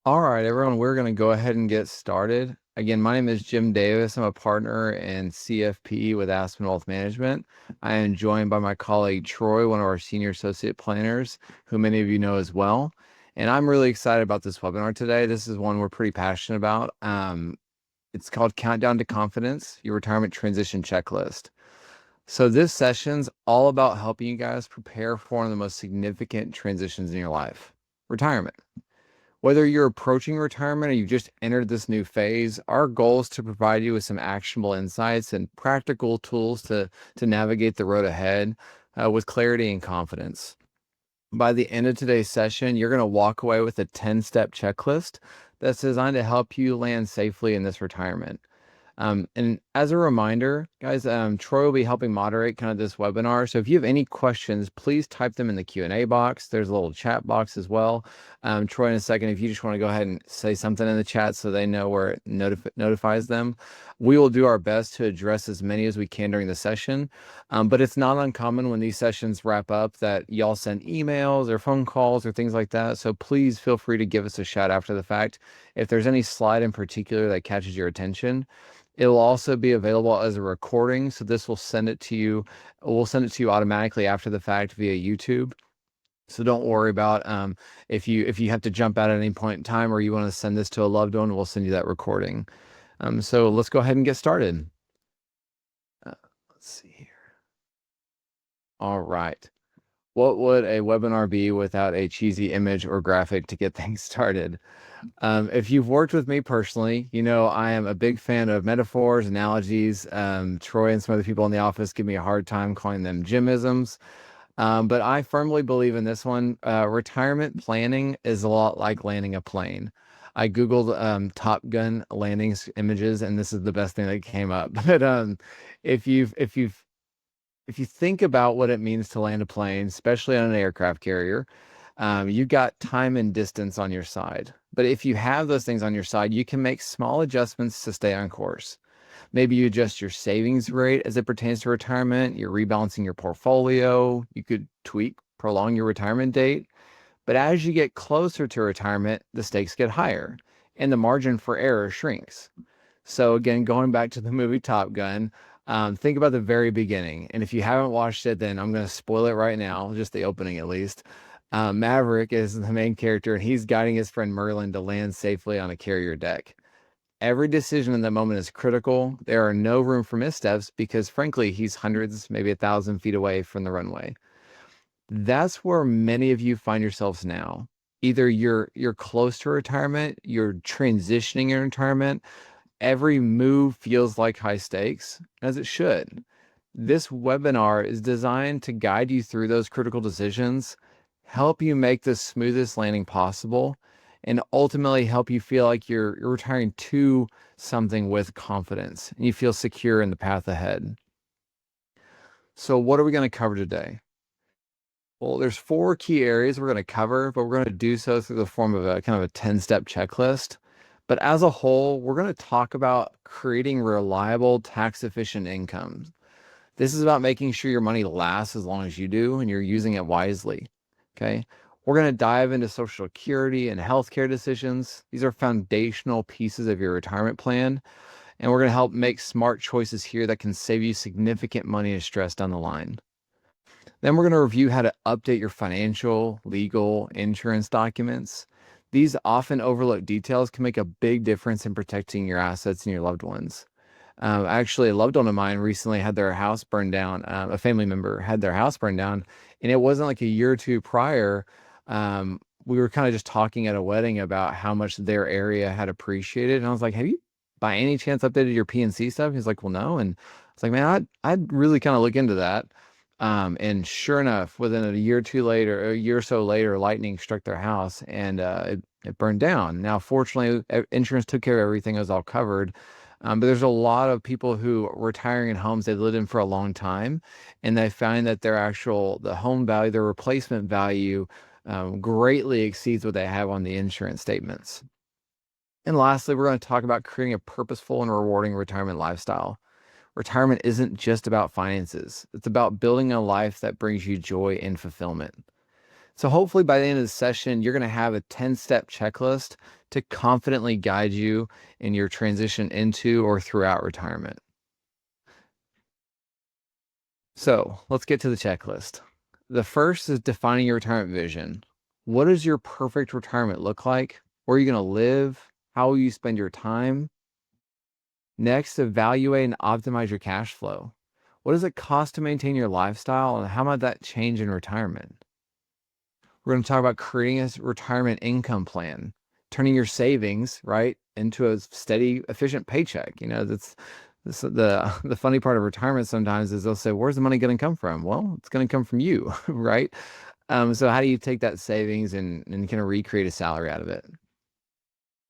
All right, everyone, we're going to go ahead and get started. Again, my name is Jim Davis. I'm a partner and CFP with Aspen Wealth Management. I am joined by my colleague Troy, one of our senior associate planners, who many of you know as well. And I'm really excited about this webinar today. This is one we're pretty passionate about. It's called Countdown to Confidence, Your Retirement Transition Checklist. So this session's all about helping you guys prepare for one of the most significant transitions in your life, retirement. Whether you're approaching retirement or you've just entered this new phase, our goal is to provide you with some actionable insights and practical tools to navigate the road ahead with clarity and confidence. By the end of today's session, you're going to walk away with a 10-step checklist that's designed to help you land safely in this retirement. And as a reminder, guys, Troy will be helping moderate kind of this webinar. So if you have any questions, please type them in the Q&A box. There's a little chat box as well. Troy, in a second, if you just want to go ahead and say something in the chat so they know where it notifies them, we will do our best to address as many as we can during the session. But it's not uncommon when these sessions wrap up that y'all send emails or phone calls or things like that. So please feel free to give us a shout after the fact if there's any slide in particular that catches your attention. It will also be available as a recording, so this will send it to you. We'll send it to you automatically after the fact via YouTube. So don't worry about if you have to jump out at any point in time or you want to send this to a loved one, we'll send you that recording. So let's go ahead and get started. Let's see here. All right. What would a webinar be without a cheesy image or graphic to get things started? If you've worked with me personally, you know I am a big fan of metaphors, analogies. Troy and some other people in the office give me a hard time calling them Jimisms. But I firmly believe in this one. Retirement planning is a lot like landing a plane. I Googled Top Gun landings images, and this is the best thing that came up. But if you think about what it means to land a plane, especially on an aircraft carrier, you've got time and distance on your side. But if you have those things on your side, you can make small adjustments to stay on course. Maybe you adjust your savings rate as it pertains to retirement. You're rebalancing your portfolio. You could prolong your retirement date. But as you get closer to retirement, the stakes get higher and the margin for error shrinks. So again, going back to the movie Top Gun, think about the very beginning. And if you haven't watched it, then I'm going to spoil it right now, just the opening at least. Maverick is the main character, and he's guiding his friend Merlin to land safely on a carrier deck. Every decision in that moment is critical. There are no room for missteps because, frankly, he's hundreds, maybe 1,000 feet away from the runway. That's where many of you find yourselves now. Either you're close to retirement, you're transitioning in retirement. Every move feels like high stakes, as it should. This webinar is designed to guide you through those critical decisions, help you make the smoothest landing possible, and ultimately help you feel like you're retiring to something with confidence and you feel secure in the path ahead. So what are we going to cover today? Well, there's 4 key areas we're going to cover, but we're going to do so through the form of a kind of a 10-step checklist. But as a whole, we're going to talk about creating reliable, tax-efficient income. This is about making sure your money lasts as long as you do and you're using it wisely. Okay. We're going to dive into Social Security and healthcare decisions. These are foundational pieces of your retirement plan. And we're going to help make smart choices here that can save you significant money and stress down the line. Then we're going to review how to update your financial, legal, insurance documents. These often overlooked details can make a big difference in protecting your assets and your loved ones. Actually, a loved one of mine recently had their house burned down. A family member had their house burned down, and it wasn't like a year or two prior. We were kind of just talking at a wedding about how much their area had appreciated, and I was like, "Have you, by any chance, updated your PNC stuff?" He's like, "Well, no," and it's like, "Man, I'd really kind of look into that." And sure enough, within a year or two later, a year or so later, lightning struck their house, and it burned down. Now, fortunately, insurance took care of everything; it was all covered. But there's a lot of people who are retiring in homes they've lived in for a long time, and they find that the home value, their replacement value, greatly exceeds what they have on the insurance statements. And lastly, we're going to talk about creating a purposeful and rewarding retirement lifestyle. Retirement isn't just about finances. It's about building a life that brings you joy and fulfillment. So hopefully by the end of the session, you're going to have a 10-step checklist to confidently guide you in your transition into or throughout retirement. So let's get to the checklist. The first is defining your retirement vision. What does your perfect retirement look like? Where are you going to live? How will you spend your time? Next, evaluate and optimize your cash flow. What does it cost to maintain your lifestyle, and how might that change in retirement? We're going to talk about creating a retirement income plan, turning your savings, right, into a steady, efficient paycheck. That's the funny part of retirement sometimes is they'll say, where's the money going to come from? Well, it's going to come from you, right? So how do you take that savings and kind of recreate a salary out of it?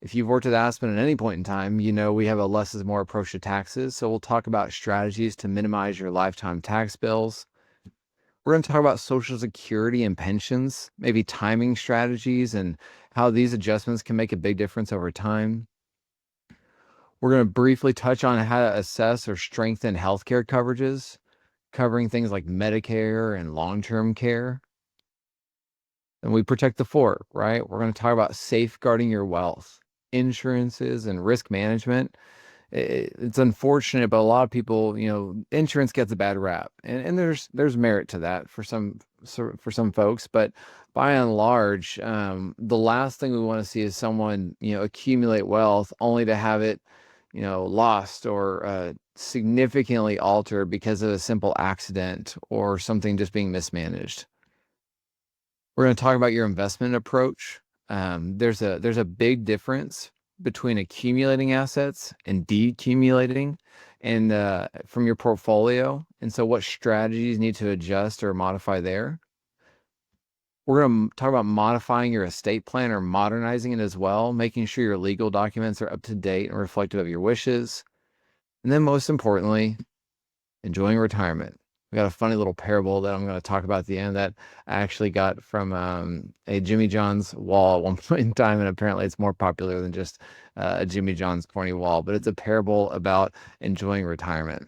If you've worked at Aspen at any point in time, we have a less is more approach to taxes. So we'll talk about strategies to minimize your lifetime tax bills. We're going to talk about Social Security and pensions, maybe timing strategies and how these adjustments can make a big difference over time. We're going to briefly touch on how to assess or strengthen healthcare coverages, covering things like Medicare and long-term care. And we protect the fork, right? We're going to talk about safeguarding your wealth, insurances, and risk management. It's unfortunate, but a lot of people, insurance gets a bad rap, and there's merit to that for some folks, but by and large, the last thing we want to see is someone accumulate wealth only to have it lost or significantly altered because of a simple accident or something just being mismanaged. We're going to talk about your investment approach. There's a big difference between accumulating assets and decumulating and from your portfolio. And so what strategies need to adjust or modify there. We're going to talk about modifying your estate plan or modernizing it as well, making sure your legal documents are up to date and reflective of your wishes. And then most importantly, enjoying retirement. We got a funny little parable that I'm going to talk about at the end that I actually got from a Jimmy John's wall at one point in time, and apparently it's more popular than just a Jimmy John's corny wall, but it's a parable about enjoying retirement.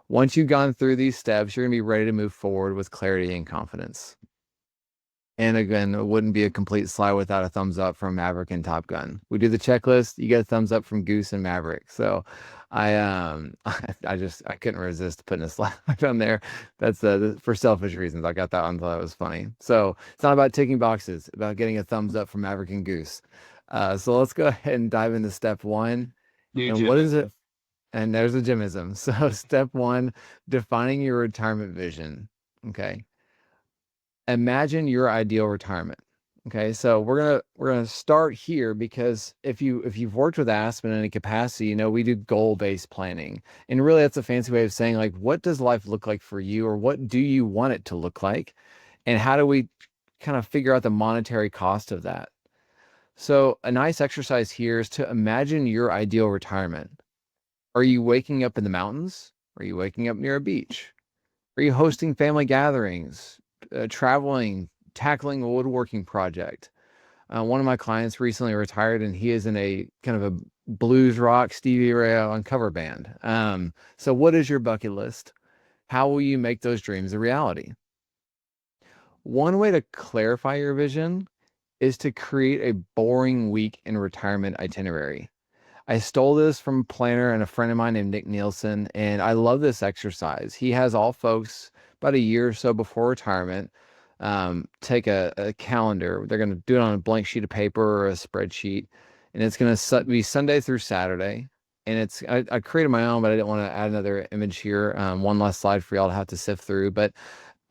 Once you've gone through these steps, you're going to be ready to move forward with clarity and confidence. And again, it wouldn't be a complete slide without a thumbs up from Maverick and Top Gun. We do the checklist, you get a thumbs up from Goose and Maverick. So I couldn't resist putting a slide on there. That's for selfish reasons. I got that one, thought it was funny. So it's not about ticking boxes, it's about getting a thumbs up from Maverick and Goose. So let's go ahead and dive into step one. New And what is Jimism. it? And there's a Jimism. So step one, defining your retirement vision. Okay. Imagine your ideal retirement. Okay, so we're gonna start here because if you've worked with Aspen in any capacity, we do goal-based planning, and really that's a fancy way of saying like, what does life look like for you, or what do you want it to look like, and how do we kind of figure out the monetary cost of that? So a nice exercise here is to imagine your ideal retirement. Are you waking up in the mountains? Are you waking up near a beach? Are you hosting family gatherings, traveling, tackling a woodworking project? One of my clients recently retired, and he is in a kind of a blues rock Stevie Ray on cover band. So what is your bucket list? How will you make those dreams a reality? One way to clarify your vision is to create a boring week in retirement itinerary. I stole this from a planner and a friend of mine named Nick Nielsen, and I love this exercise. He has all folks about a year or so before retirement take a calendar. They're going to do it on a blank sheet of paper or a spreadsheet, and it's going to be Sunday through Saturday. And I created my own, but I didn't want to add another image here. One last slide for y'all to have to sift through, but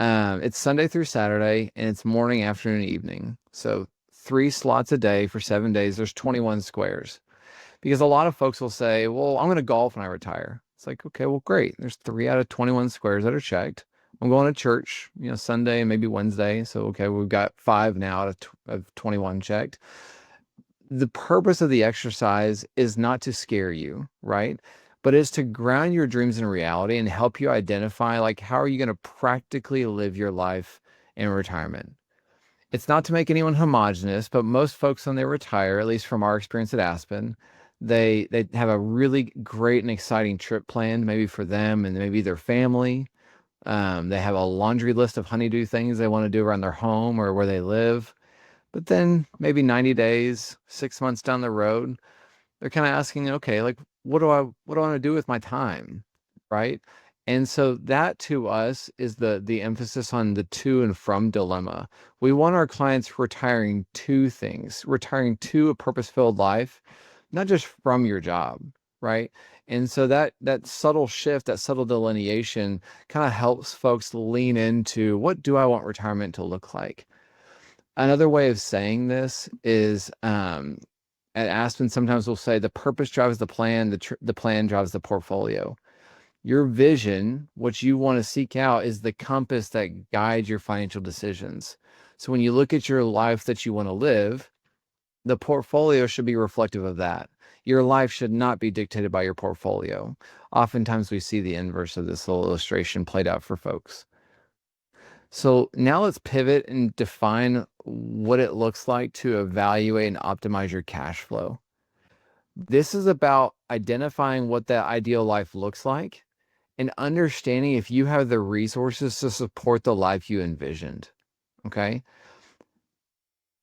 it's Sunday through Saturday, and it's morning, afternoon, evening. So 3 slots a day for 7 days. There's 21 squares. Because a lot of folks will say, well, I'm going to golf when I retire. It's like, okay, well, great. There's 3 out of 21 squares that are checked. I'm going to church, Sunday and maybe Wednesday. So, okay, we've got 5 now out of 21 checked. The purpose of the exercise is not to scare you, right? But is to ground your dreams in reality and help you identify, like, how are you going to practically live your life in retirement? It's not to make anyone homogenous, but most folks when they retire, at least from our experience at Aspen, they have a really great and exciting trip planned, maybe for them and maybe their family. They have a laundry list of honeydew things they want to do around their home or where they live. But then maybe 90 days, 6 months down the road, they're kind of asking, okay, like what do I want to do with my time? Right. And so that to us is the emphasis on the to and from dilemma. We want our clients retiring to things, retiring to a purpose-filled life, not just from your job, right? And so that subtle shift, that subtle delineation kind of helps folks lean into, what do I want retirement to look like? Another way of saying this is, at Aspen, sometimes we'll say the purpose drives the plan, the plan drives the portfolio. Your vision, what you want to seek out, is the compass that guides your financial decisions. So when you look at your life that you want to live, the portfolio should be reflective of that. Your life should not be dictated by your portfolio. Oftentimes we see the inverse of this little illustration played out for folks. So now let's pivot and define what it looks like to evaluate and optimize your cash flow. This is about identifying what that ideal life looks like and understanding if you have the resources to support the life you envisioned. Okay.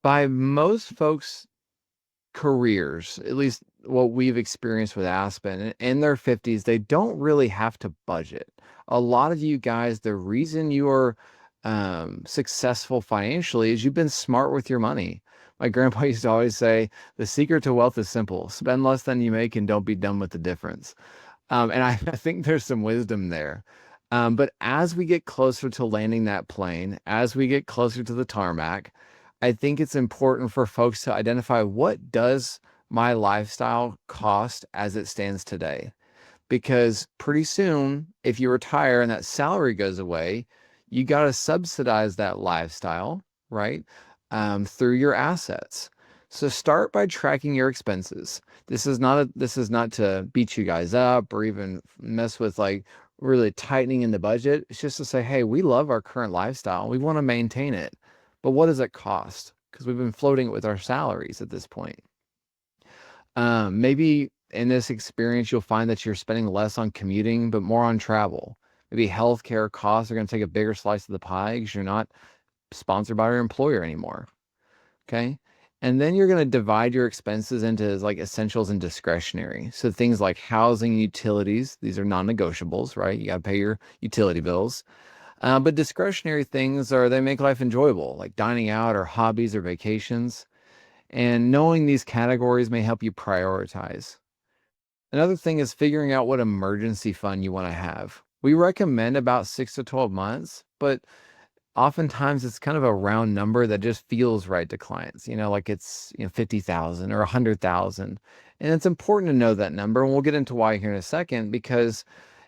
By most folks' careers, at least what we've experienced with Aspen, in their 50s, they don't really have to budget. A lot of you guys, the reason you are successful financially is you've been smart with your money. My grandpa used to always say, the secret to wealth is simple: spend less than you make and don't be done with the difference. And I think there's some wisdom there. But as we get closer to landing that plane, as we get closer to the tarmac, I think it's important for folks to identify, what does my lifestyle cost as it stands today? Because pretty soon, if you retire and that salary goes away, you got to subsidize that lifestyle, right? Through your assets. So start by tracking your expenses. This is not to beat you guys up or even mess with like really tightening in the budget. It's just to say, hey, we love our current lifestyle. We want to maintain it. But what does it cost? Because we've been floating it with our salaries at this point. Maybe in this experience, you'll find that you're spending less on commuting, but more on travel. Maybe healthcare costs are going to take a bigger slice of the pie because you're not sponsored by your employer anymore. Okay. And then you're going to divide your expenses into like essentials and discretionary. So things like housing and utilities, these are non-negotiables, right? You got to pay your utility bills. But discretionary things they make life enjoyable, like dining out or hobbies or vacations. And knowing these categories may help you prioritize. Another thing is figuring out what emergency fund you want to have. We recommend about 6 to 12 months, but oftentimes it's kind of a round number that just feels right to clients, like it's 50,000 or 100,000. And it's important to know that number. And we'll get into why here in a second, because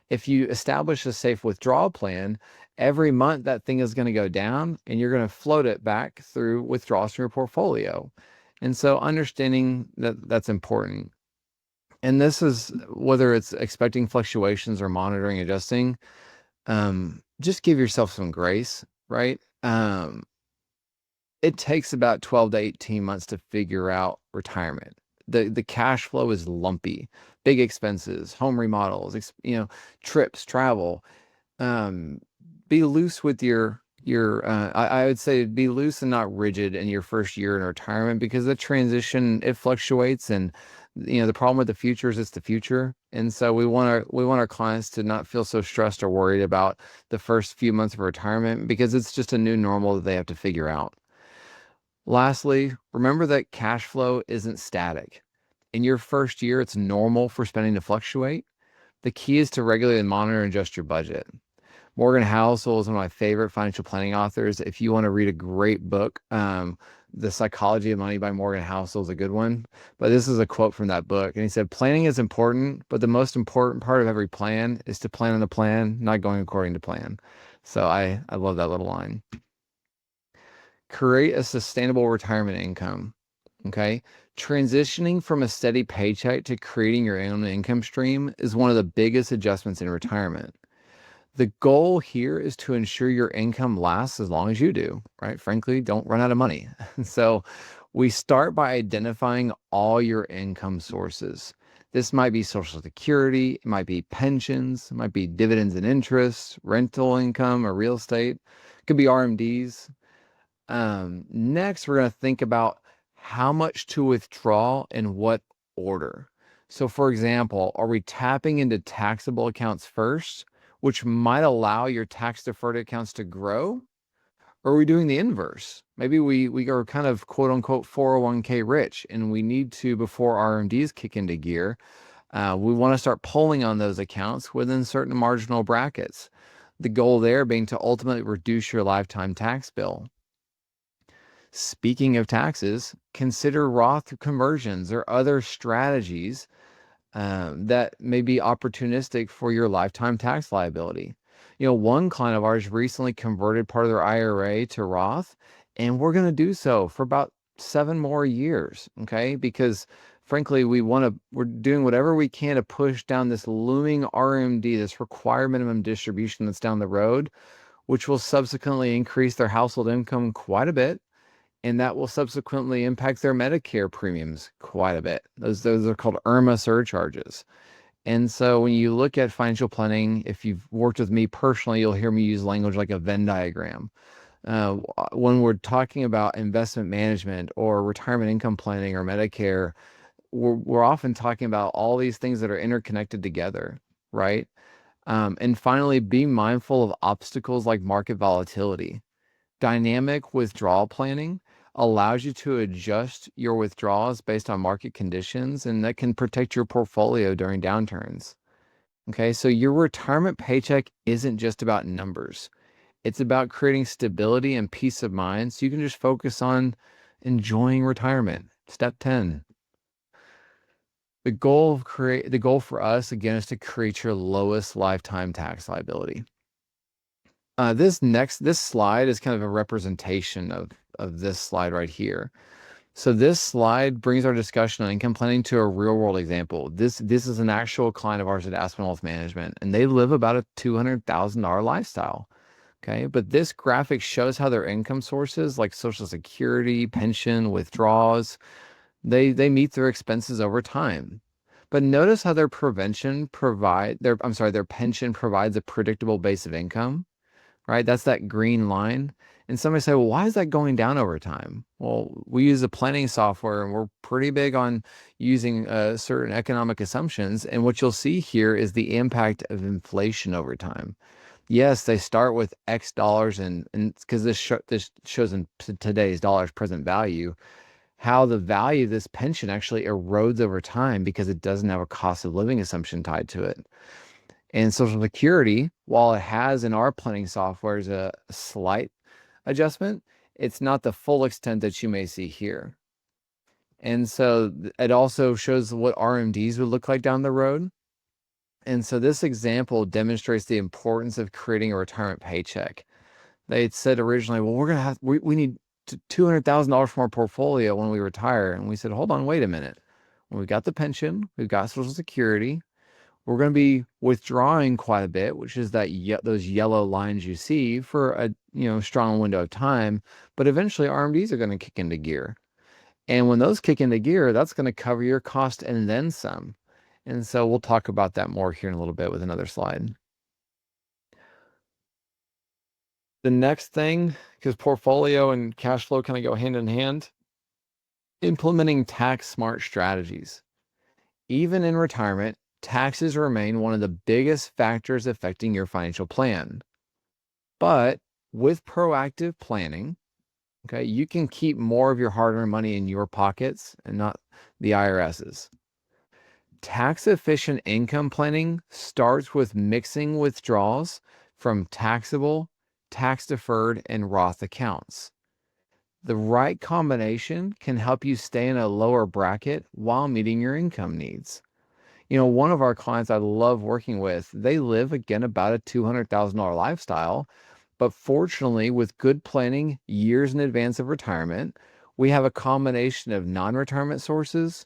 if you establish a safe withdrawal plan, every month that thing is going to go down and you're going to float it back through withdrawals from your portfolio. And so understanding that's important. And this is whether it's expecting fluctuations or monitoring, adjusting, just give yourself some grace, right? It takes about 12 to 18 months to figure out retirement. The cash flow is lumpy, big expenses, home remodels, trips, travel. Be loose with I would say be loose and not rigid in your first year in retirement, because the transition, it fluctuates, and the problem with the future is it's the future. And so we want our clients to not feel so stressed or worried about the first few months of retirement, because it's just a new normal that they have to figure out. Lastly, remember that cash flow isn't static. In your first year, it's normal for spending to fluctuate. The key is to regularly monitor and adjust your budget. Morgan Housel is one of my favorite financial planning authors. If you want to read a great book, The Psychology of Money by Morgan Housel is a good one. But this is a quote from that book. And he said, planning is important, but the most important part of every plan is to plan on the plan, not going according to plan. So I love that little line. Create a sustainable retirement income. Okay. Transitioning from a steady paycheck to creating your own income stream is one of the biggest adjustments in retirement. The goal here is to ensure your income lasts as long as you do, right? Frankly, don't run out of money. So We start by identifying all your income sources. This might be Social Security, it might be pensions, it might be dividends and interest, rental income or real estate, it could be RMDs. Next, we're going to think about how much to withdraw and what order. So, for example, are we tapping into taxable accounts first, which might allow your tax deferred accounts to grow? Or are we doing the inverse? Maybe we are kind of quote unquote 401k rich and we need to, before RMDs kick into gear, we want to start pulling on those accounts within certain marginal brackets. The goal there being to ultimately reduce your lifetime tax bill. Speaking of taxes, consider Roth conversions or other strategies that may be opportunistic for your lifetime tax liability. One client of ours recently converted part of their IRA to Roth, and we're going to do so for about 7 more years, okay? Because frankly, we're doing whatever we can to push down this looming RMD, this required minimum distribution that's down the road, which will subsequently increase their household income quite a bit, and that will subsequently impact their Medicare premiums quite a bit. Those are called IRMA surcharges. And so when you look at financial planning, if you've worked with me personally, you'll hear me use language like a Venn diagram. When we're talking about investment management or retirement income planning or Medicare, we're often talking about all these things that are interconnected together, right? And finally, be mindful of obstacles like market volatility. Dynamic withdrawal planning allows you to adjust your withdrawals based on market conditions, and that can protect your portfolio during downturns. Okay, so your retirement paycheck isn't just about numbers. It's about creating stability and peace of mind so you can just focus on enjoying retirement. Step 10. The goal for us again is to create your lowest lifetime tax liability. This slide is kind of a representation of this slide right here. So this slide brings our discussion on income planning to a real world example. This is an actual client of ours at Aspen Wealth Management, and they live about a $200,000 lifestyle. Okay, but this graphic shows how their income sources like Social Security, pension, withdrawals, they meet their expenses over time. But notice how their pension provides a predictable base of income, right? That's that green line. And somebody say, well, why is that going down over time? Well, we use a planning software and we're pretty big on using certain economic assumptions. And what you'll see here is the impact of inflation over time. Yes, they start with X dollars, and because this shows in today's dollars present value, how the value of this pension actually erodes over time because it doesn't have a cost of living assumption tied to it. And Social Security, while it has in our planning software is a slight adjustment, it's not the full extent that you may see here. And so it also shows what RMDs would look like down the road. And so this example demonstrates the importance of creating a retirement paycheck. They had said originally, well, we need $200,000 from our portfolio when we retire. And we said, hold on, wait a minute. When we've got the pension, we've got Social Security, we're going to be withdrawing quite a bit, which is those yellow lines you see for a strong window of time. But eventually RMDs are going to kick into gear. And when those kick into gear, that's going to cover your cost and then some. And so we'll talk about that more here in a little bit with another slide. The next thing, because portfolio and cash flow kind of go hand in hand, implementing tax smart strategies. Even in retirement, taxes remain one of the biggest factors affecting your financial plan. But with proactive planning, okay, you can keep more of your hard-earned money in your pockets and not the IRS's. Tax-efficient income planning starts with mixing withdrawals from taxable, tax-deferred, and Roth accounts. The right combination can help you stay in a lower bracket while meeting your income needs. One of our clients I love working with, they live again about a $200,000 lifestyle, but fortunately, with good planning years in advance of retirement, we have a combination of non-retirement sources,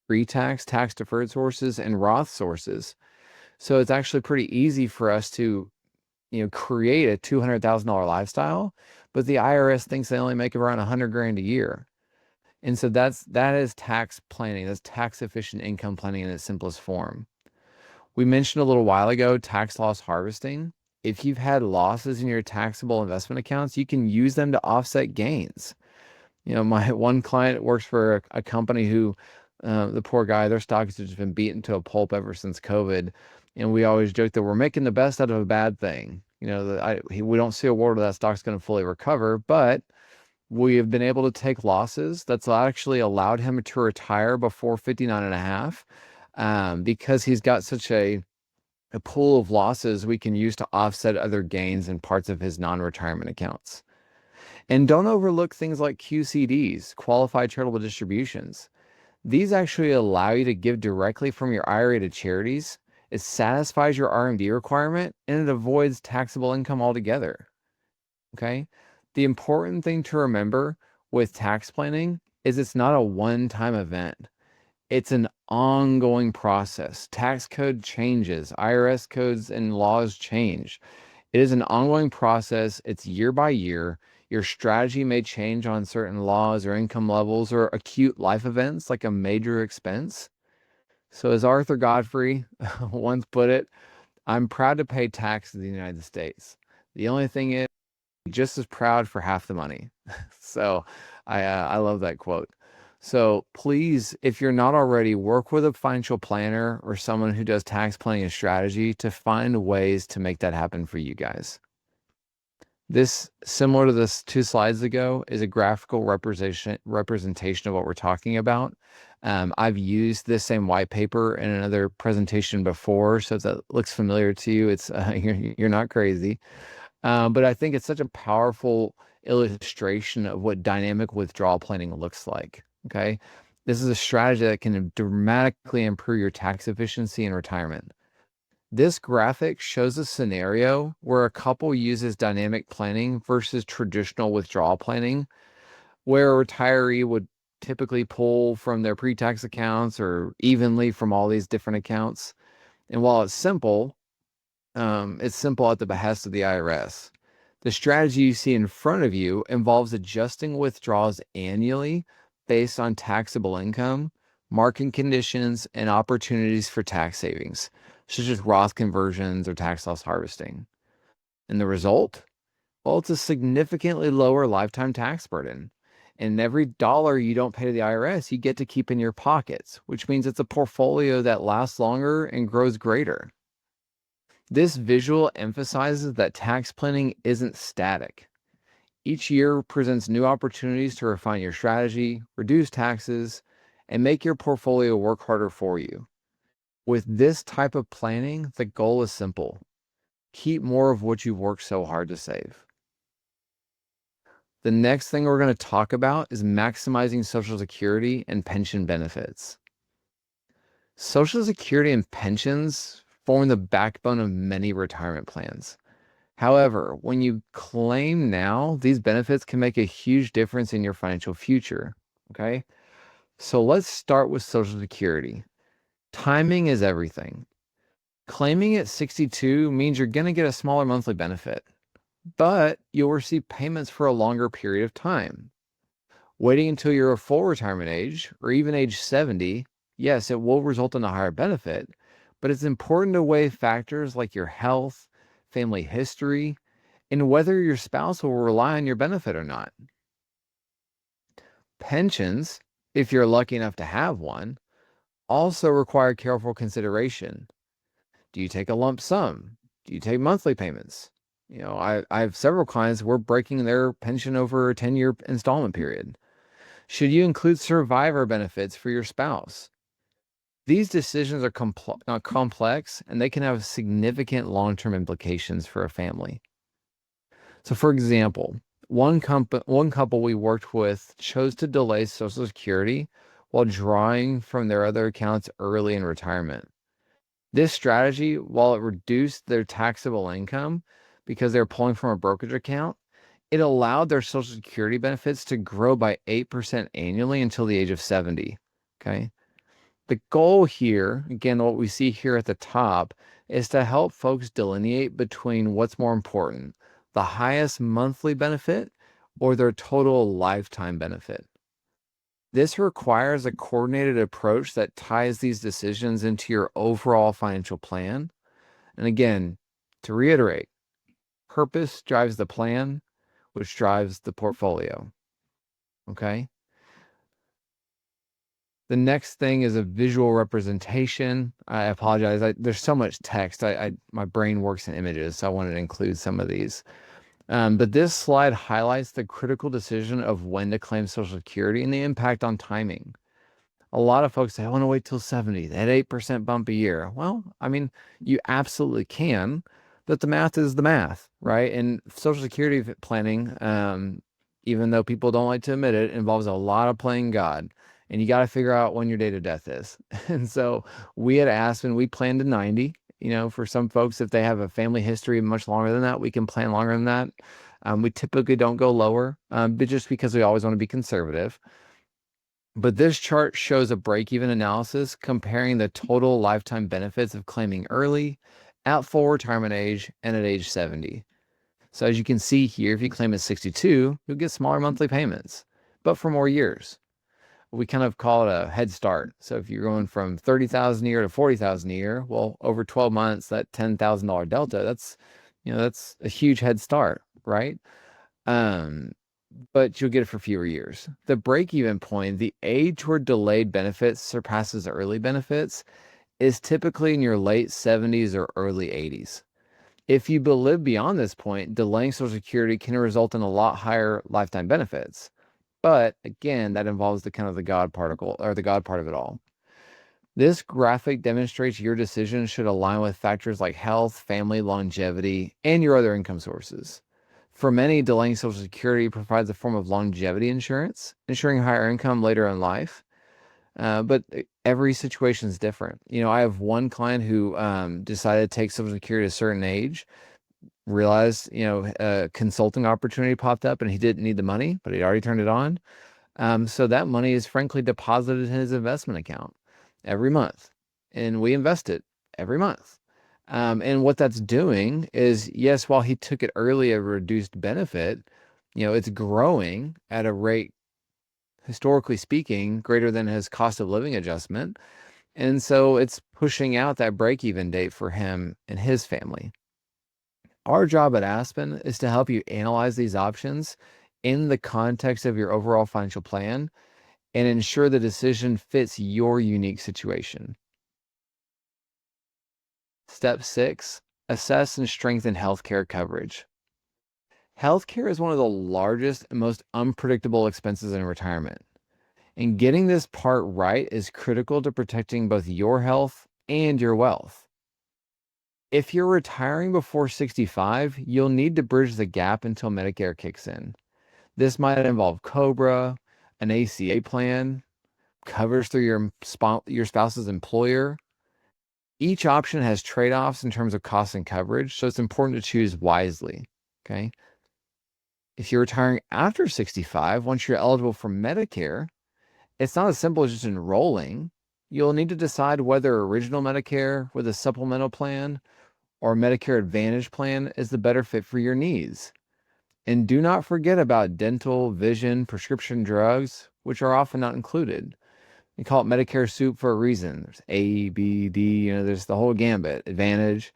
pre-tax, tax-deferred sources, and Roth sources. So it's actually pretty easy for us to, create a $200,000 lifestyle, but the IRS thinks they only make around $100,000 a year. And so that is tax planning. That's tax efficient income planning in its simplest form. We mentioned a little while ago tax loss harvesting. If you've had losses in your taxable investment accounts, you can use them to offset gains. My one client works for a company who, the poor guy, their stocks have just been beaten to a pulp ever since COVID. And we always joke that we're making the best out of a bad thing. We don't see a world where that stock's going to fully recover, but we have been able to take losses. That's actually allowed him to retire before 59 and a half, because he's got such a pool of losses we can use to offset other gains in parts of his non-retirement accounts. And don't overlook things like QCDs, qualified charitable distributions. These actually allow you to give directly from your IRA to charities. It satisfies your RMD requirement and it avoids taxable income altogether. Okay? The important thing to remember with tax planning is it's not a one-time event. It's an ongoing process. Tax code changes, IRS codes and laws change. It is an ongoing process. It's year by year. Your strategy may change on certain laws or income levels or acute life events like a major expense. So, as Arthur Godfrey once put it, I'm proud to pay tax in the United States. The only thing is, just as proud for half the money. So, I love that quote. So please, if you're not already, work with a financial planner or someone who does tax planning and strategy to find ways to make that happen for you guys. This, similar to this 2 slides ago, is a graphical representation of what we're talking about. I've used this same white paper in another presentation before, so if that looks familiar to you, it's you're not crazy. But I think it's such a powerful illustration of what dynamic withdrawal planning looks like. Okay. This is a strategy that can dramatically improve your tax efficiency in retirement. This graphic shows a scenario where a couple uses dynamic planning versus traditional withdrawal planning, where a retiree would typically pull from their pre-tax accounts or evenly from all these different accounts. And while it's simple at the behest of the IRS. The strategy you see in front of you involves adjusting withdrawals annually based on taxable income, market conditions, and opportunities for tax savings, such as Roth conversions or tax loss harvesting. And the result? Well, it's a significantly lower lifetime tax burden. And every dollar you don't pay to the IRS, you get to keep in your pockets, which means it's a portfolio that lasts longer and grows greater. This visual emphasizes that tax planning isn't static. Each year presents new opportunities to refine your strategy, reduce taxes, and make your portfolio work harder for you. With this type of planning, the goal is simple. Keep more of what you've worked so hard to save. The next thing we're going to talk about is maximizing Social Security and pension benefits. Social Security and pensions form the backbone of many retirement plans. However, when you claim now, these benefits can make a huge difference in your financial future. Okay. So let's start with Social Security. Timing is everything. Claiming at 62 means you're going to get a smaller monthly benefit, but you'll receive payments for a longer period of time. Waiting until you're a full retirement age or even age 70, yes, it will result in a higher benefit, but it's important to weigh factors like your health, family history, and whether your spouse will rely on your benefit or not. Pensions, if you're lucky enough to have one, also require careful consideration. Do you take a lump sum? Do you take monthly payments? I have several clients who are breaking their pension over a 10-year installment period. Should you include survivor benefits for your spouse? These decisions are complex and they can have significant long-term implications for a family. So, for example, one couple we worked with chose to delay Social Security while drawing from their other accounts early in retirement. This strategy, while it reduced their taxable income because they're pulling from a brokerage account, it allowed their Social Security benefits to grow by 8% annually until the age of 70. Okay. The goal here, again, what we see here at the top, is to help folks delineate between what's more important, the highest monthly benefit or their total lifetime benefit. This requires a coordinated approach that ties these decisions into your overall financial plan. And again, to reiterate, purpose drives the plan, which drives the portfolio. Okay. The next thing is a visual representation. I apologize. There's so much text. My brain works in images, so I wanted to include some of these. But this slide highlights the critical decision of when to claim Social Security and the impact on timing. A lot of folks say, I want to wait till 70, that 8% bump a year. Well, I mean, you absolutely can, but the math is the math, right? And Social Security planning, even though people don't like to admit it, involves a lot of playing God. And you got to figure out when your date of death is. And so we at Aspen, we plan to 90. For some folks, if they have a family history much longer than that, we can plan longer than that. We typically don't go lower, but just because we always want to be conservative. But this chart shows a break-even analysis comparing the total lifetime benefits of claiming early, at full retirement age, and at age 70. So as you can see here, if you claim at 62, you'll get smaller monthly payments, but for more years. We kind of call it a head start. So if you're going from 30,000 a year to 40,000 a year, well, over 12 months, that $10,000 delta, that's a huge head start, right? But you'll get it for fewer years. The break-even point, the age where delayed benefits surpasses early benefits, is typically in your late 70s or early 80s. If you live beyond this point, delaying Social Security can result in a lot higher lifetime benefits. But again, that involves the God particle or the God part of it all. This graphic demonstrates your decision should align with factors like health, family, longevity, and your other income sources. For many, delaying Social Security provides a form of longevity insurance, ensuring higher income later in life. But every situation is different. I have one client who decided to take Social Security at a certain age, realized, a consulting opportunity popped up and he didn't need the money, but he already turned it on. So that money is frankly deposited in his investment account every month, and we invest it every month. And what that's doing is, yes, while he took it early, a reduced benefit, it's growing at a rate, historically speaking, greater than his cost of living adjustment. And so it's pushing out that break-even date for him and his family. Our job at Aspen is to help you analyze these options in the context of your overall financial plan and ensure the decision fits your unique situation. Step 6, assess and strengthen healthcare coverage. Healthcare is one of the largest and most unpredictable expenses in retirement. And getting this part right is critical to protecting both your health and your wealth. If you're retiring before 65, you'll need to bridge the gap until Medicare kicks in. This might involve COBRA, an ACA plan, coverage through your spouse's employer. Each option has trade-offs in terms of cost and coverage, so it's important to choose wisely, okay? If you're retiring after 65, once you're eligible for Medicare, it's not as simple as just enrolling. You'll need to decide whether original Medicare with a supplemental plan or Medicare Advantage plan is the better fit for your needs. And do not forget about dental, vision, prescription drugs, which are often not included. We call it Medicare soup for a reason. There's A, B, D, there's the whole gambit, Advantage.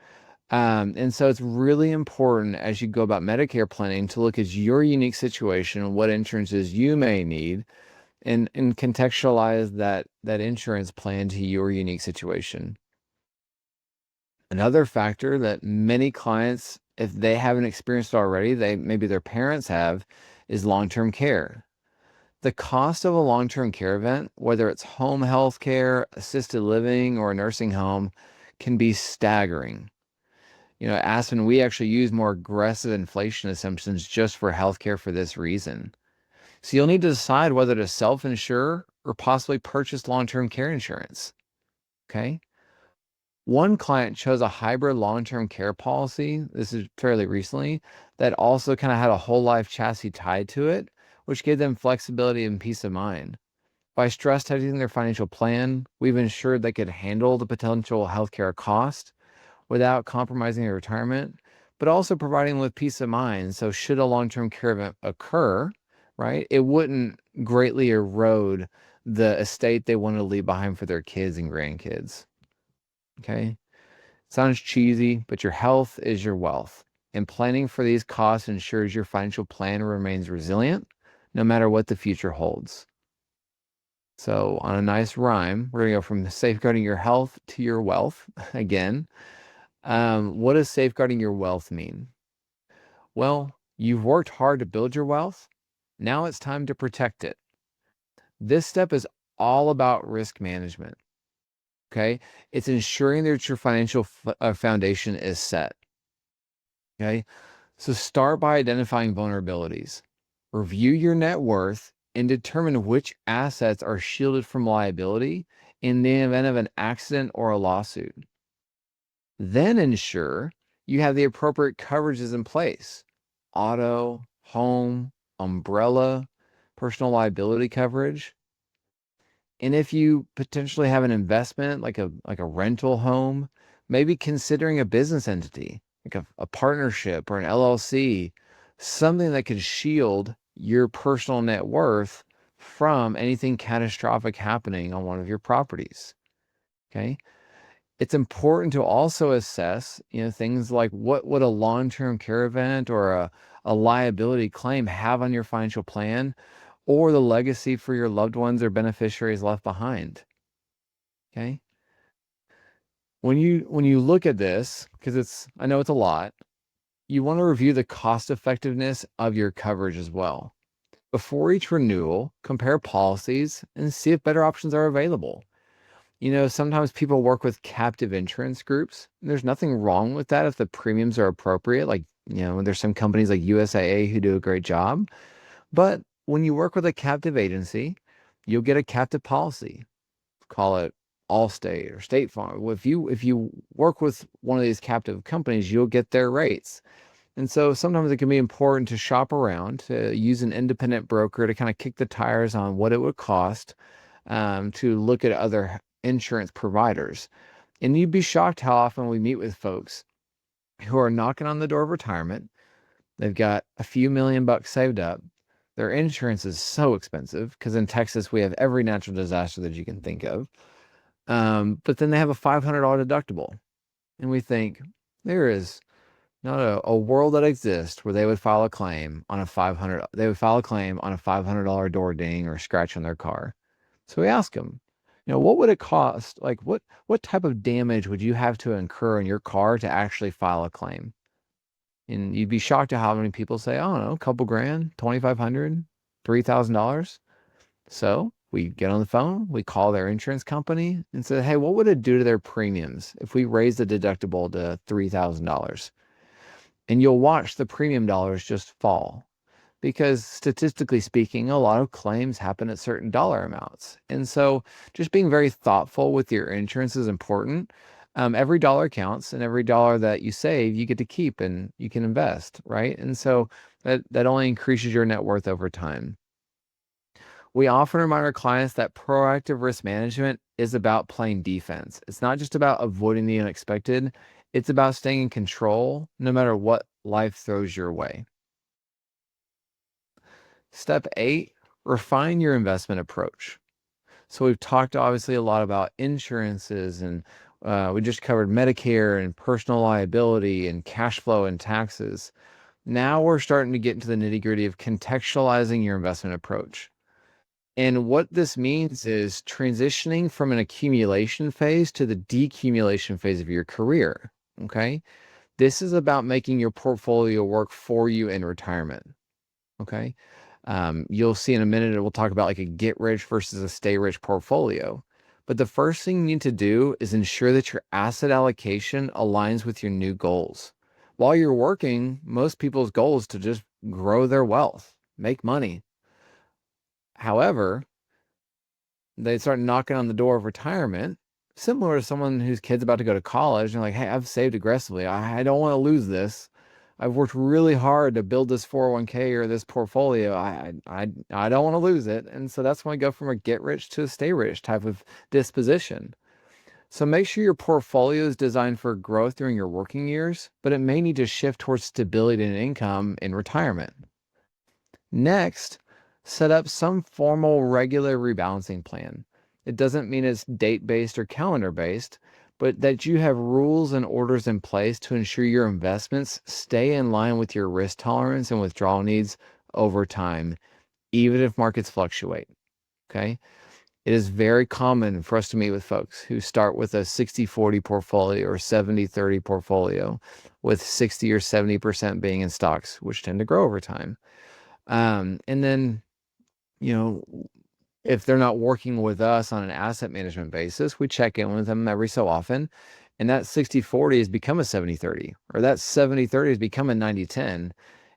And so it's really important as you go about Medicare planning to look at your unique situation and what insurances you may need and contextualize that insurance plan to your unique situation. Another factor that many clients, if they haven't experienced already, maybe their parents have, is long-term care. The cost of a long-term care event, whether it's home health care, assisted living, or a nursing home, can be staggering. At Aspen, we actually use more aggressive inflation assumptions just for healthcare for this reason. So you'll need to decide whether to self-insure or possibly purchase long-term care insurance. Okay? One client chose a hybrid long-term care policy, this is fairly recently, that also kind of had a whole life chassis tied to it, which gave them flexibility and peace of mind. By stress testing their financial plan, we've ensured they could handle the potential healthcare cost without compromising their retirement, but also providing them with peace of mind. So should a long-term care event occur, right? It wouldn't greatly erode the estate they want to leave behind for their kids and grandkids. Okay. Sounds cheesy, but your health is your wealth. And planning for these costs ensures your financial plan remains resilient no matter what the future holds. So, on a nice rhyme, we're going to go from safeguarding your health to your wealth again. What does safeguarding your wealth mean? Well, you've worked hard to build your wealth. Now it's time to protect it. This step is all about risk management. Okay. It's ensuring that your financial foundation is set. Okay. So start by identifying vulnerabilities. Review your net worth and determine which assets are shielded from liability in the event of an accident or a lawsuit. Then ensure you have the appropriate coverages in place: auto, home, umbrella, personal liability coverage. And if you potentially have an investment like a rental home, maybe considering a business entity, like a partnership or an LLC, something that could shield your personal net worth from anything catastrophic happening on one of your properties. Okay. It's important to also assess, things like what would a long-term care event or a liability claim have on your financial plan, or the legacy for your loved ones or beneficiaries left behind. Okay. When you look at this, because I know it's a lot, you want to review the cost effectiveness of your coverage as well. Before each renewal, compare policies and see if better options are available. Sometimes people work with captive insurance groups. There's nothing wrong with that if the premiums are appropriate. Like, there's some companies like USAA who do a great job. But when you work with a captive agency, you'll get a captive policy. Call it Allstate or State Farm. If you work with one of these captive companies, you'll get their rates. And so sometimes it can be important to shop around, to use an independent broker to kind of kick the tires on what it would cost, to look at other insurance providers. And you'd be shocked how often we meet with folks who are knocking on the door of retirement. They've got a few $1 million saved up. Their insurance is so expensive because in Texas we have every natural disaster that you can think of. But then they have a $500 deductible. And we think there is not a world that exists where they would file a claim on a $500 door ding or scratch on their car. So we ask them, what would it cost? Like what type of damage would you have to incur in your car to actually file a claim? And you'd be shocked at how many people say, I don't know, a couple grand, $2,500, $3,000. So we get on the phone, we call their insurance company and say, hey, what would it do to their premiums if we raise the deductible to $3,000? And you'll watch the premium dollars just fall, because statistically speaking, a lot of claims happen at certain dollar amounts. And so just being very thoughtful with your insurance is important. Every dollar counts, and every dollar that you save, you get to keep and you can invest, right? And so that only increases your net worth over time. We often remind our clients that proactive risk management is about playing defense. It's not just about avoiding the unexpected. It's about staying in control no matter what life throws your way. Step 8, refine your investment approach. So we've talked obviously a lot about insurances, and we just covered Medicare and personal liability and cash flow and taxes. Now we're starting to get into the nitty-gritty of contextualizing your investment approach. And what this means is transitioning from an accumulation phase to the decumulation phase of your career. Okay. This is about making your portfolio work for you in retirement. Okay. You'll see in a minute, we'll talk about like a get rich versus a stay rich portfolio. But the first thing you need to do is ensure that your asset allocation aligns with your new goals. While you're working, most people's goal is to just grow their wealth, make money. However, they start knocking on the door of retirement, similar to someone whose kid's about to go to college. And like, hey, I've saved aggressively. I don't want to lose this. I've worked really hard to build this 401k or this portfolio. I don't want to lose it. And so that's when I go from a get rich to a stay rich type of disposition. So make sure your portfolio is designed for growth during your working years, but it may need to shift towards stability and income in retirement. Next, Set up some formal regular rebalancing plan. It doesn't mean it's date-based or calendar-based, but that you have rules and orders in place to ensure your investments stay in line with your risk tolerance and withdrawal needs over time, even if markets fluctuate. Okay. It is very common for us to meet with folks who start with a 60-40 portfolio or 70-30 portfolio, with 60 or 70% being in stocks, which tend to grow over time. And then, you know, if they're not working with us on an asset management basis, we check in with them every so often. And that 60-40 has become a 70-30, or that 70-30 has become a 90-10.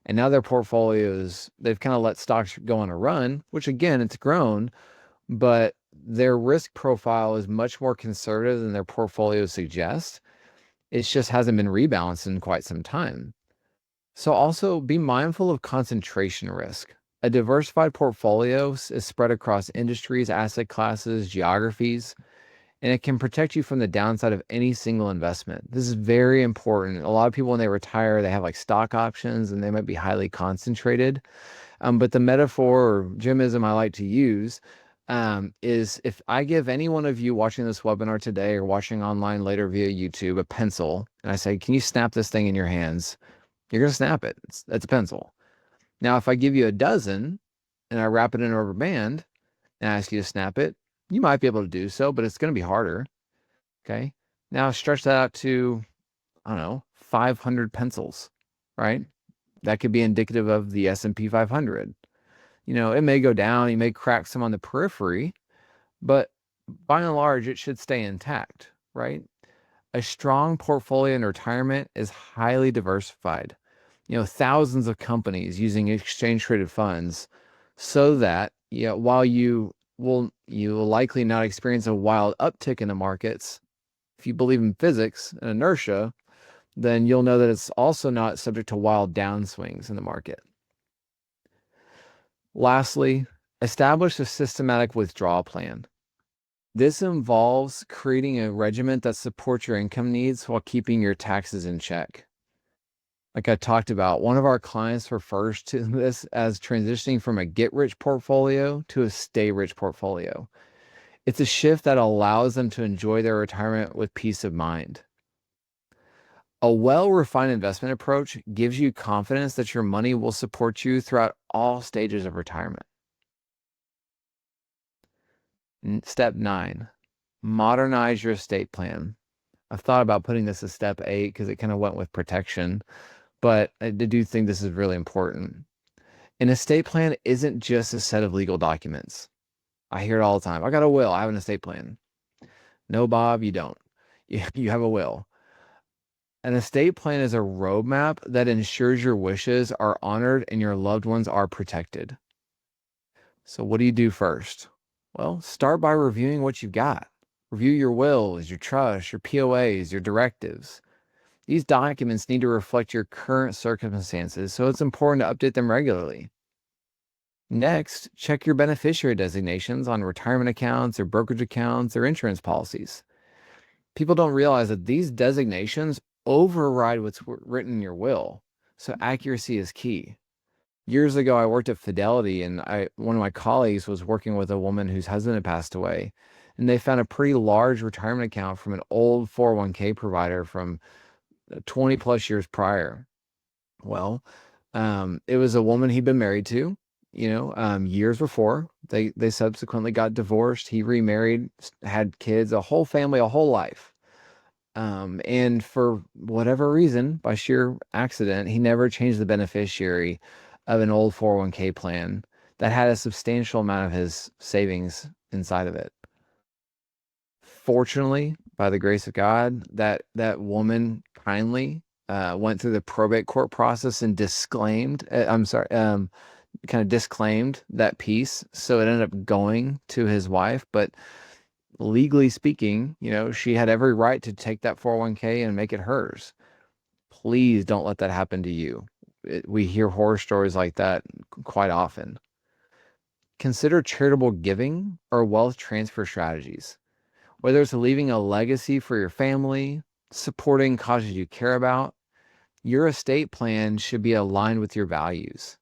And now their portfolios, they've kind of let stocks go on a run, which again, it's grown, but their risk profile is much more conservative than their portfolio suggests. It just hasn't been rebalanced in quite some time. So also be mindful of concentration risk. A diversified portfolio is spread across industries, asset classes, geographies, and it can protect you from the downside of any single investment. This is very important. A lot of people, when they retire, they have like stock options and they might be highly concentrated. But the metaphor or Jimism I like to use is, if I give any one of you watching this webinar today or watching online later via YouTube a pencil, and I say, can you snap this thing in your hands? You're going to snap it. That's a pencil. Now, if I give you a dozen and I wrap it in a rubber band and I ask you to snap it, you might be able to do so, but it's going to be harder. Okay. Now stretch that out to, I don't know, 500 pencils, right? That could be indicative of the S&P 500. It may go down, you may crack some on the periphery, but by and large, it should stay intact, right? A strong portfolio in retirement is highly diversified. Thousands of companies using exchange traded funds, so that while you will likely not experience a wild uptick in the markets, if you believe in physics and inertia, then you'll know that it's also not subject to wild downswings in the market. Lastly, establish a systematic withdrawal plan. This involves creating a regimen that supports your income needs while keeping your taxes in check. Like I talked about, one of our clients refers to this as transitioning from a get-rich portfolio to a stay-rich portfolio. It's a shift that allows them to enjoy their retirement with peace of mind. A well-refined investment approach gives you confidence that your money will support you throughout all stages of retirement. Step 9, modernize your estate plan. I've thought about putting this as step 8 because it kind of went with protection, but I do think this is really important. An estate plan isn't just a set of legal documents. I hear it all the time. I got a will. I have an estate plan. No, Bob, you don't. You have a will. An estate plan is a roadmap that ensures your wishes are honored and your loved ones are protected. So what do you do first? Well, start by reviewing what you've got. Review your wills, your trusts, your POAs, your directives. These documents need to reflect your current circumstances, so it's important to update them regularly. Next, check your beneficiary designations on retirement accounts or brokerage accounts or insurance policies. People don't realize that these designations override what's written in your will, so accuracy is key. Years ago, I worked at Fidelity, and one of my colleagues was working with a woman whose husband had passed away, and they found a pretty large retirement account from an old 401k provider from 20 plus years prior. Well, it was a woman he'd been married to, years before. They subsequently got divorced. He remarried, had kids, a whole family, a whole life. And for whatever reason, by sheer accident, he never changed the beneficiary of an old 401k plan that had a substantial amount of his savings inside of it. Fortunately, by the grace of God, that woman kindly went through the probate court process and disclaimed that piece. So it ended up going to his wife, but legally speaking, she had every right to take that 401k and make it hers. Please don't let that happen to you. We hear horror stories like that quite often. Consider charitable giving or wealth transfer strategies. Whether it's leaving a legacy for your family, supporting causes you care about, your estate plan should be aligned with your values.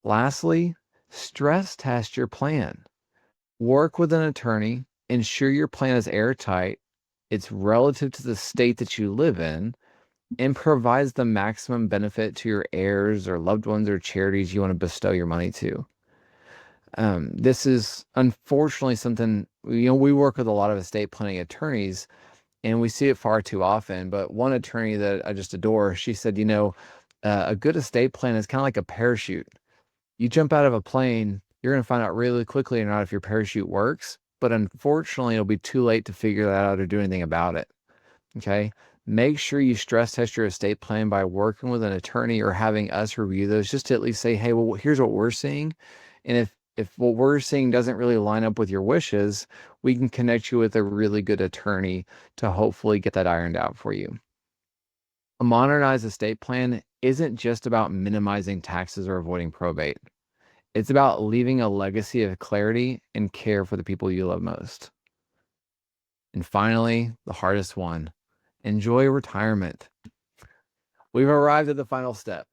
Lastly, stress test your plan. Work with an attorney, ensure your plan is airtight, it's relative to the state that you live in, and provides the maximum benefit to your heirs or loved ones or charities you want to bestow your money to. This is unfortunately something, we work with a lot of estate planning attorneys and we see it far too often. But one attorney that I just adore, she said, a good estate plan is kind of like a parachute. You jump out of a plane, you're going to find out really quickly or not if your parachute works. But unfortunately, it'll be too late to figure that out or do anything about it. Okay. Make sure you stress test your estate plan by working with an attorney or having us review those just to at least say, hey, well, here's what we're seeing. And if what we're seeing doesn't really line up with your wishes, we can connect you with a really good attorney to hopefully get that ironed out for you. A modernized estate plan isn't just about minimizing taxes or avoiding probate. It's about leaving a legacy of clarity and care for the people you love most. And finally, the hardest one, enjoy retirement. We've arrived at the final step,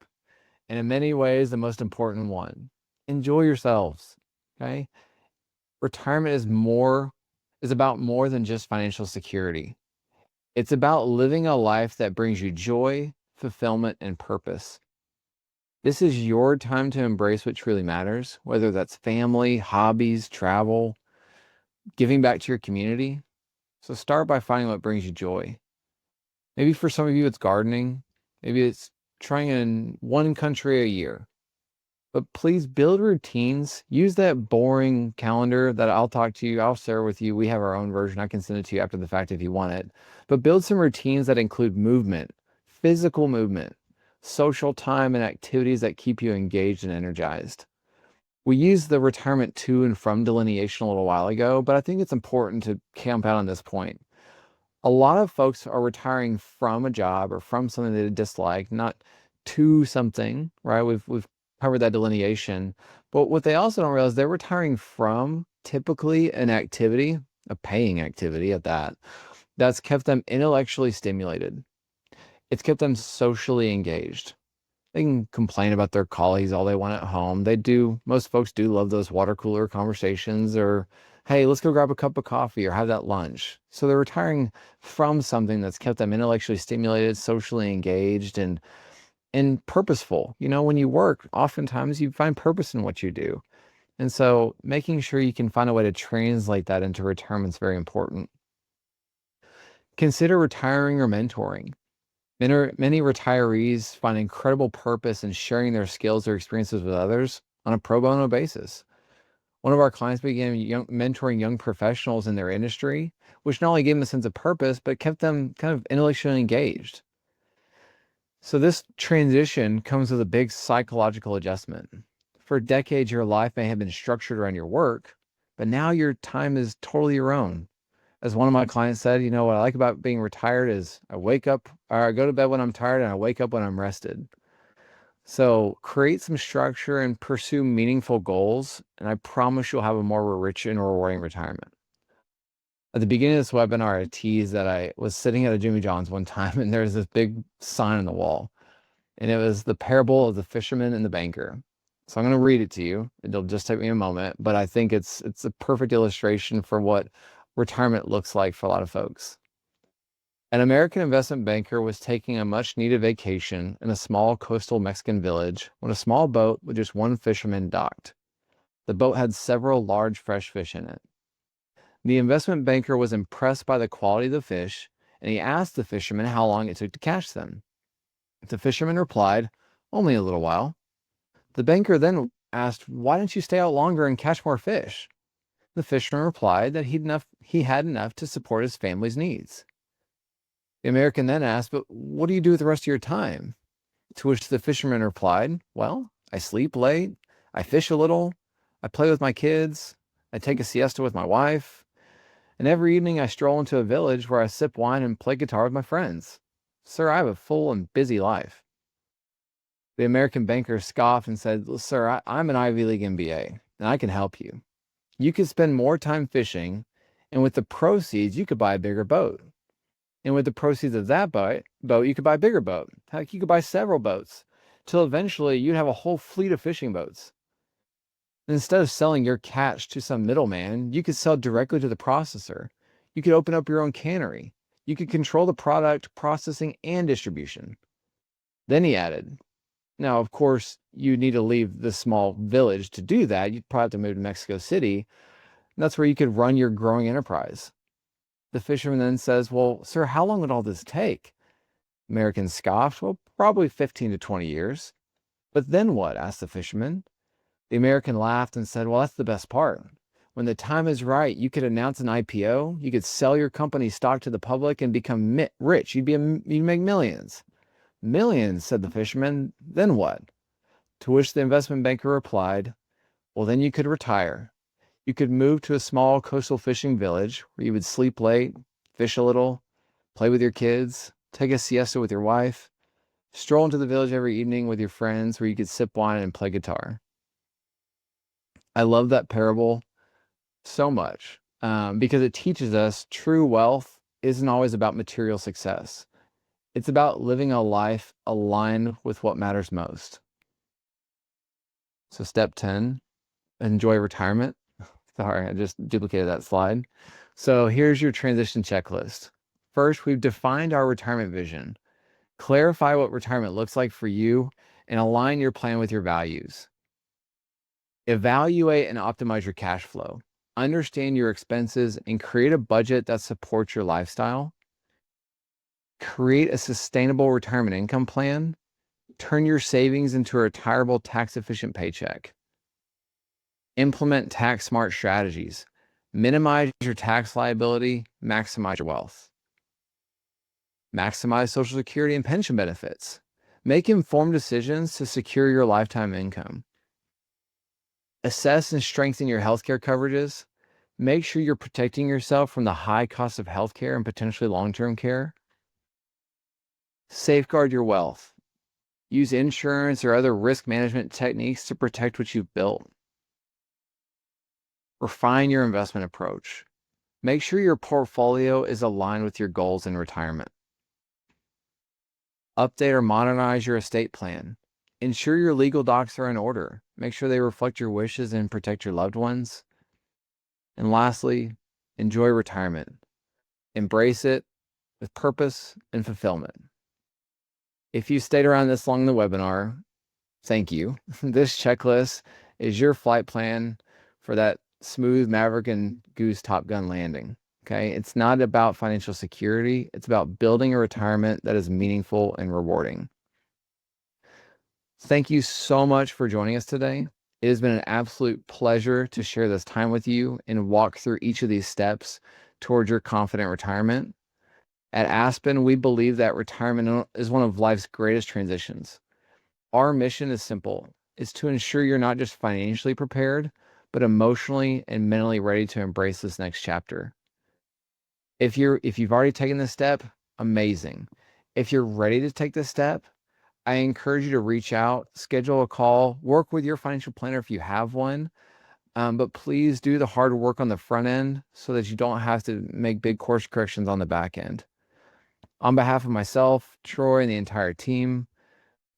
and in many ways, the most important one. Enjoy yourselves, okay? Retirement is about more than just financial security. It's about living a life that brings you joy, fulfillment, and purpose. This is your time to embrace what truly matters, whether that's family, hobbies, travel, giving back to your community. So start by finding what brings you joy. Maybe for some of you, it's gardening. Maybe it's trying in one country a year. But please build routines. Use that boring calendar that I'll talk to you. I'll share with you. We have our own version. I can send it to you after the fact if you want it. But build some routines that include movement, physical movement, social time, and activities that keep you engaged and energized. We used the retirement to and from delineation a little while ago, but I think it's important to camp out on this point. A lot of folks are retiring from a job or from something they dislike, not to something, right? We've covered that delineation. But what they also don't realize, they're retiring from typically an activity, a paying activity at that, that's kept them intellectually stimulated. It's kept them socially engaged. They can complain about their colleagues all they want at home. Most folks do love those water cooler conversations or, hey, let's go grab a cup of coffee or have that lunch. So they're retiring from something that's kept them intellectually stimulated, socially engaged, and purposeful. When you work, oftentimes you find purpose in what you do. And so making sure you can find a way to translate that into retirement is very important. Consider retiring or mentoring. Many retirees find incredible purpose in sharing their skills or experiences with others on a pro bono basis. One of our clients began mentoring young professionals in their industry, which not only gave them a sense of purpose, but kept them kind of intellectually engaged. So this transition comes with a big psychological adjustment. For decades, your life may have been structured around your work, but now your time is totally your own. As one of my clients said, what I like about being retired is I wake up or I go to bed when I'm tired and I wake up when I'm rested. So create some structure and pursue meaningful goals, and I promise you'll have a more rich and rewarding retirement. At the beginning of this webinar, I teased that I was sitting at a Jimmy John's one time and there was this big sign on the wall, and it was the parable of the fisherman and the banker. So I'm going to read it to you. It'll just take me a moment, but I think it's a perfect illustration for what retirement looks like for a lot of folks. An American investment banker was taking a much-needed vacation in a small coastal Mexican village when a small boat with just one fisherman docked. The boat had several large fresh fish in it. The investment banker was impressed by the quality of the fish, and he asked the fisherman how long it took to catch them. The fisherman replied, "Only a little while." The banker then asked, "Why didn't you stay out longer and catch more fish?" The fisherman replied that he had enough to support his family's needs. The American then asked, "But what do you do with the rest of your time?" To which the fisherman replied, "Well, I sleep late, I fish a little, I play with my kids, I take a siesta with my wife, and every evening I stroll into a village where I sip wine and play guitar with my friends. Sir, I have a full and busy life." The American banker scoffed and said, "Well, sir, I'm an Ivy League MBA, and I can help you. You could spend more time fishing, and with the proceeds, you could buy a bigger boat. And with the proceeds of that boat, you could buy a bigger boat. Heck, you could buy several boats, till eventually you'd have a whole fleet of fishing boats. Instead of selling your catch to some middleman, you could sell directly to the processor. You could open up your own cannery. You could control the product, processing, and distribution. Then he added, now, of course, you need to leave this small village to do that. You'd probably have to move to Mexico City. And that's where you could run your growing enterprise. The fisherman then says, well, sir, how long would all this take? American scoffed, well, probably 15 to 20 years. But then what? Asked the fisherman. The American laughed and said, well, that's the best part. When the time is right, you could announce an IPO. You could sell your company's stock to the public and become rich. You'd make millions. Millions, said the fisherman. Then what? To which the investment banker replied, well, then you could retire. You could move to a small coastal fishing village where you would sleep late, fish a little, play with your kids, take a siesta with your wife, stroll into the village every evening with your friends where you could sip wine and play guitar. I love that parable so much because it teaches us true wealth isn't always about material success. It's about living a life aligned with what matters most. So step 10, enjoy retirement. Sorry, I just duplicated that slide. So here's your transition checklist. First, we've defined our retirement vision. Clarify what retirement looks like for you and align your plan with your values. Evaluate and optimize your cash flow. Understand your expenses and create a budget that supports your lifestyle. Create a sustainable retirement income plan. Turn your savings into a retirable tax-efficient paycheck. Implement tax-smart strategies. Minimize your tax liability, maximize your wealth. Maximize Social Security and pension benefits. Make informed decisions to secure your lifetime income. Assess and strengthen your healthcare coverages. Make sure you're protecting yourself from the high cost of healthcare and potentially long-term care. Safeguard your wealth. Use insurance or other risk management techniques to protect what you've built. Refine your investment approach. Make sure your portfolio is aligned with your goals in retirement. Update or modernize your estate plan. Ensure your legal docs are in order. Make sure they reflect your wishes and protect your loved ones. And lastly, enjoy retirement. Embrace it with purpose and fulfillment. If you stayed around this long in the webinar, thank you. This checklist is your flight plan for that smooth Maverick and Goose Top Gun landing. Okay, it's not about financial security. It's about building a retirement that is meaningful and rewarding. Thank you so much for joining us today. It has been an absolute pleasure to share this time with you and walk through each of these steps towards your confident retirement. At Aspen, we believe that retirement is one of life's greatest transitions. Our mission is simple. It's to ensure you're not just financially prepared, but emotionally and mentally ready to embrace this next chapter. If you've already taken this step, amazing. If you're ready to take this step, I encourage you to reach out, schedule a call, work with your financial planner if you have one. But please do the hard work on the front end so that you don't have to make big course corrections on the back end. On behalf of myself, Troy, and the entire team,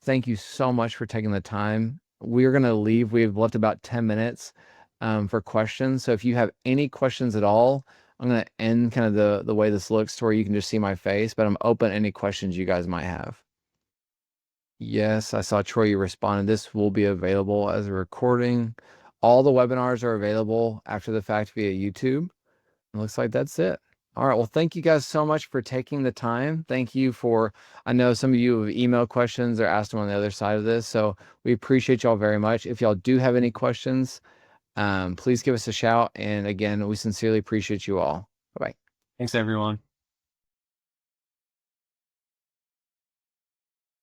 thank you so much for taking the time. We're going to leave. We've left about 10 minutes for questions. So if you have any questions at all, I'm going to end kind of the way this looks to where you can just see my face, but I'm open to any questions you guys might have. Yes, I saw Troy, you responded. This will be available as a recording. All the webinars are available after the fact via YouTube. It looks like that's it. All right. Well, thank you guys so much for taking the time. Thank you I know some of you have emailed questions or asked them on the other side of this. So we appreciate y'all very much. If y'all do have any questions, please give us a shout. And again, we sincerely appreciate you all. Bye-bye. Thanks, everyone.